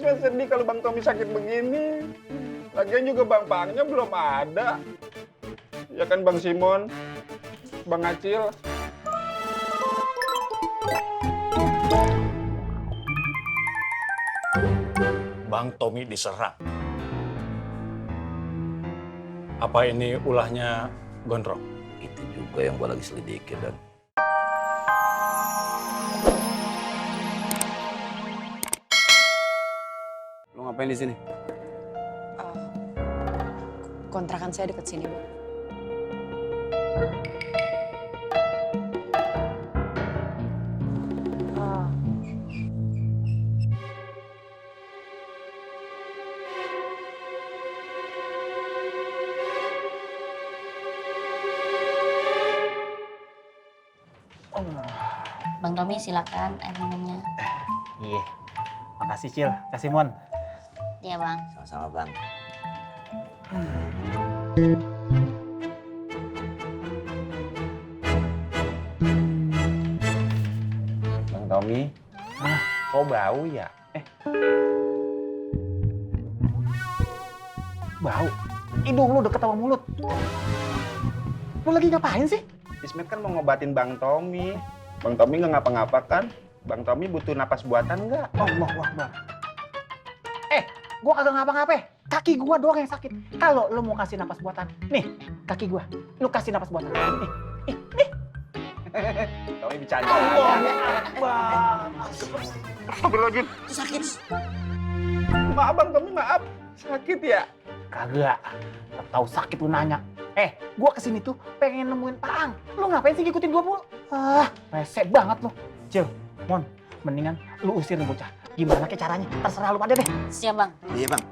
Ismet sedih kalau Bang Tommy sakit begini. Lagian juga Bang Pangnya belum ada. Ya kan Bang Simon, Bang Acil. Bang Tommy diserang. Apa ini ulahnya Gondrong? Itu juga yang gua lagi selidiki, Dan. Lo ngapain di sini? Kontrakan saya dekat sini, Bang. Bang Tommy silakan air minumnya. Iya, makasih Cil, kasih Mon. Iya Bang. Sama-sama, Bang. Bang Tommy, kok bau ya? Bau, hidung lu deket sama mulut. Lu lagi ngapain sih? Ismet kan mau ngobatin Bang Tommy. Bang Tommy nggak ngapa-ngapa kan? Bang Tommy butuh napas buatan nggak? Allahu Akbar. Gua kagak ngapa-ngapa. Kaki gua doang yang sakit. Kalau lu mau kasih napas buatan, nih kaki gua. Lu kasih napas buatan. Nih. Tommy bercanda. Allahu Akbar. Astagfirullahaladzim. Sakit. Maaf Bang Tommy, maaf. Sakit ya? Kagak. Tahu sakit lu nanya. Gua kesini tuh pengen nemuin Paang. Lu ngapain sih ngikutin gua mulu? Resek banget lu. Cil, Mon, mendingan lu usir nih bocah. Gimana ke caranya? Terserah lu pada deh. Siap Bang. Iya, Bang.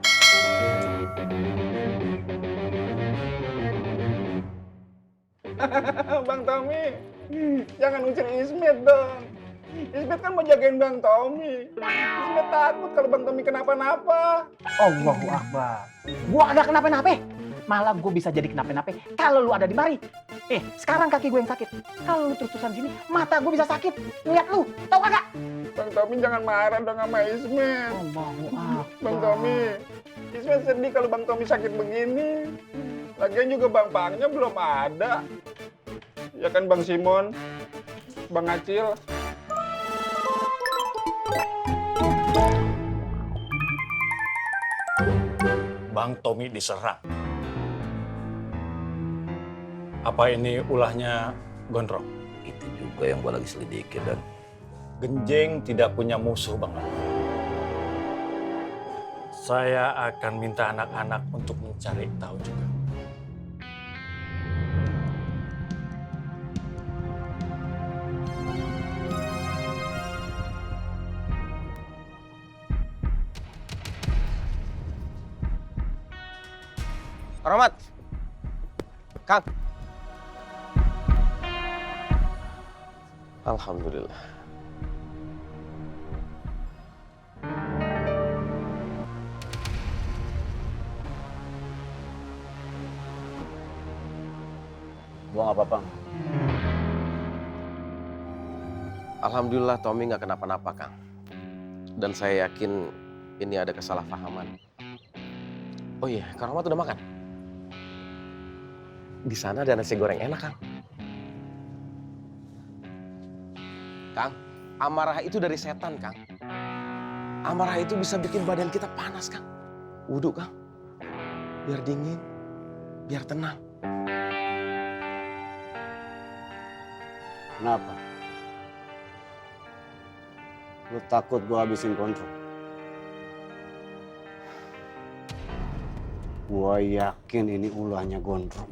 Bang Tommy, jangan usir Ismet dong. Ismet kan mau jagain Bang Tommy. Ismet takut kalau Bang Tommy kenapa-napa. Allahu Akbar. Gua ada kenapa-napa. Malah gue bisa jadi kenapa-napa kalau lu ada di mari. Sekarang kaki gue yang sakit. Kalau lu terus-terusan sini, mata gue bisa sakit. Lihat lu, tau kagak? Bang Tommy jangan marah dong sama Ismet. Allahu Akbar. Bang Tommy, Ismet sedih kalau Bang Tommy sakit begini. Lagian juga Bang Pangnya belum ada. Ya kan Bang Simon, Bang Acil. Bang Tommy diserang. Apa ini ulahnya Gondrong? Itu juga yang gua lagi selidiki, Dan. Genjing tidak punya musuh, Bang. Saya akan minta anak-anak untuk mencari tahu juga. Rahmat. Kang. Alhamdulillah. Gua nggak apa-apa. Alhamdulillah Tommy nggak kenapa-napa, Kang. Dan saya yakin ini ada kesalahpahaman. Oh iya, Kang Rahmat udah makan? Di sana ada nasi goreng enak, Kang. Kang, amarah itu dari setan, Kang. Amarah itu bisa bikin badan kita panas, Kang. Wudhu, Kang. Biar dingin, biar tenang. Kenapa? Lu takut gua habisin kontrol? Gua yakin ini ulahnya Gondrong.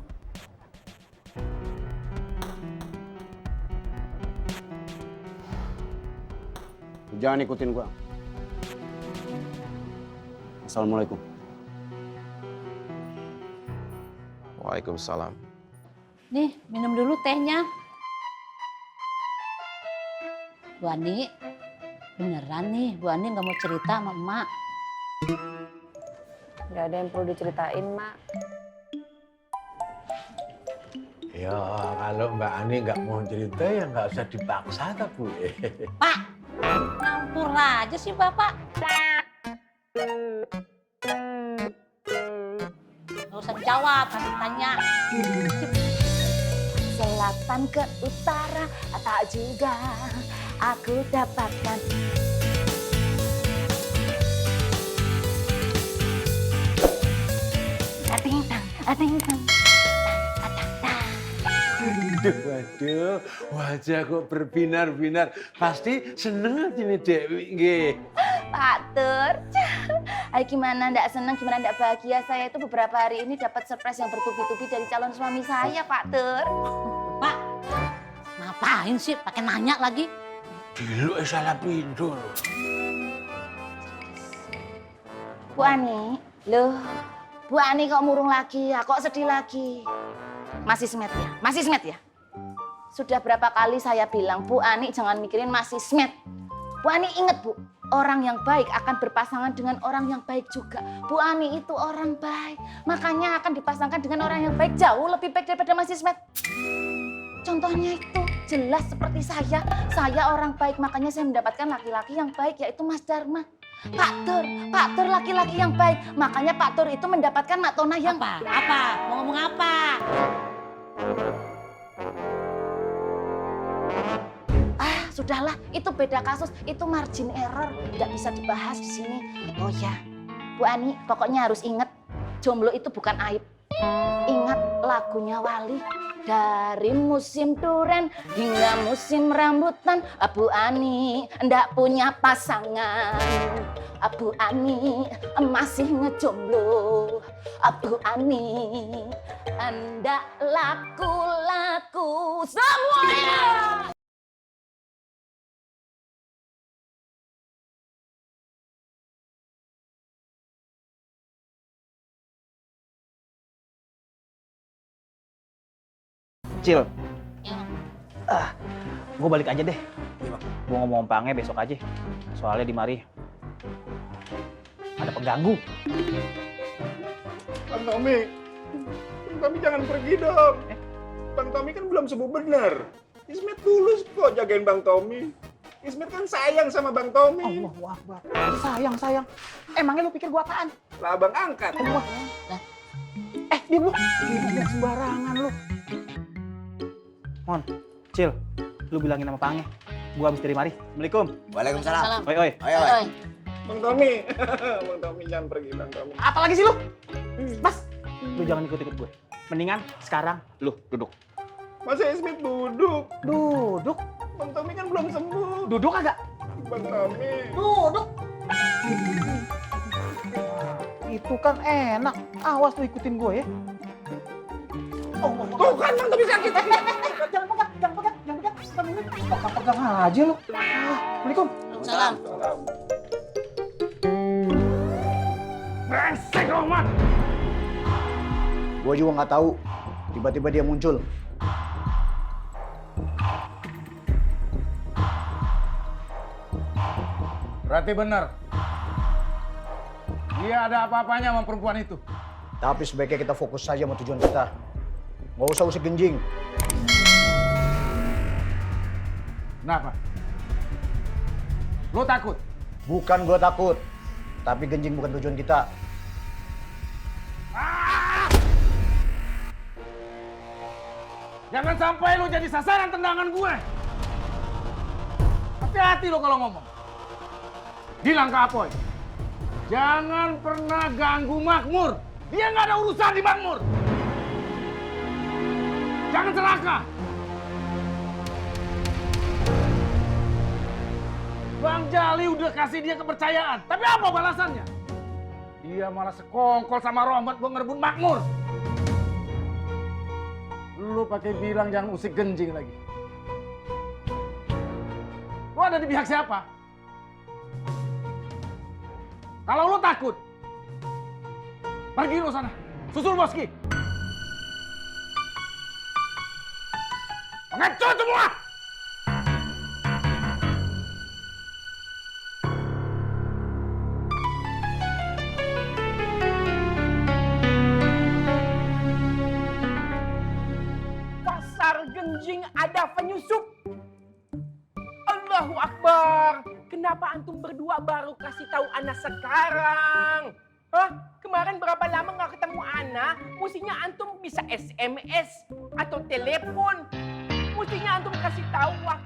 Lu jangan ikutin gua. Assalamualaikum. Waalaikumsalam. Nih, minum dulu tehnya. Bu Ani, beneran nih Bu Ani nggak mau cerita sama emak. Nggak ada yang perlu diceritain, Mak. Ya kalau Mbak Ani nggak mau cerita ya nggak usah dipaksa tak Bu. Pak, campur aja sih Bapak. Nggak usah jawab, nanti tanya. Selatan ke utara, tak juga aku dapatkan. Ating-tang. Waduh, wajah kok berbinar-binar. Pasti seneng hati nih Dewi, nggih. Pak Tur, ay gimana ndak senang, gimana ndak bahagia. Saya itu beberapa hari ini dapat surprise yang bertubi-tubi dari calon suami saya, Pak Tur. Pak, ngapain sih pakai nanya lagi? Dulu salah pintu loh. Bu Ani, loh, Bu Ani kok murung lagi ya, kok sedih lagi? Masih smet ya? Masih smet ya? Sudah berapa kali saya bilang, Bu Ani jangan mikirin masih smet. Bu Ani inget Bu, orang yang baik akan berpasangan dengan orang yang baik juga. Bu Ani itu orang baik, makanya akan dipasangkan dengan orang yang baik, jauh lebih baik daripada masih smet. Contohnya itu jelas seperti saya orang baik, makanya saya mendapatkan laki-laki yang baik yaitu Mas Dharma. Pak Tur laki-laki yang baik, makanya Pak Tur itu mendapatkan Mak Tona yang... Apa? Mau ngomong apa? Sudahlah, itu beda kasus, itu margin error, nggak bisa dibahas di sini. Oh ya, Bu Ani, pokoknya harus ingat, jomblo itu bukan aib. Ingat lagunya Wali, dari musim duren hingga musim rambutan, Bu Ani ndak punya pasangan. Bu Ani masih ngejomblo. Bu Ani ndak laku-laku semuanya. Cil, Ya. gue balik aja deh. Gue ngomong Pange besok aja. Soalnya di mari ada pengganggu. Bang Tommy jangan pergi dong. Bang Tommy kan belum sembuh bener. Ismet tulus kok jagain Bang Tommy. Ismet kan sayang sama Bang Tommy. Allahu Akbar. Sayang. Emangnya lu pikir gue apaan? Lah abang angkat. Diam lu. Jangan sembarangan lu. Mon, Cil, lu bilangin sama Pange. Gua habis dari mari. Assalamualaikum. Waalaikumsalam. Oi. Oi. Bang Tommy. Bang Tommy jangan pergi Bang Tommy. Apa lagi sih lu? Mas, lu jangan ikut-ikut gue. Mendingan sekarang lu duduk. Masa Ismet duduk? Duduk? Bang Tommy kan belum sembuh. Duduk agak? Bang Tommy. Duduk. Itu kan enak. Awas lu ikutin gue ya. Tuh kan Bang Tommy sakit. Jangan pegang. Pegang aja lu. Assalamualaikum. Salam. Brengsek Roman. Gue juga nggak tahu. Tiba-tiba dia muncul. Berarti benar. Dia ada apa-apanya sama perempuan itu. Tapi sebaiknya kita fokus saja sama tujuan kita. Nggak usah usik genjing. Kenapa? Lo takut? Bukan gue takut. Tapi genjing bukan tujuan kita. Jangan sampai lo jadi sasaran tendangan gue. Hati-hati lo kalau ngomong. Bilang ke Apoy, jangan pernah ganggu Makmur. Dia nggak ada urusan di Makmur. Jangan celaka. Bang Jali udah kasih dia kepercayaan. Tapi apa balasannya? Dia malah sekongkol sama Rohmat buat ngerebut Makmur. Lu pakai bilang jangan usik genjing lagi. Lu ada di pihak siapa? Kalau lu takut, pergi lu sana. Susul Boski. Pengecut semua! Pasar genjing ada penyusup. Allahu Akbar. Kenapa antum berdua baru kasih tahu Ana sekarang? Hah? Kemarin berapa lama nggak ketemu Ana? Mestinya antum bisa SMS atau telepon. Mestinya antum kasih tahu waktu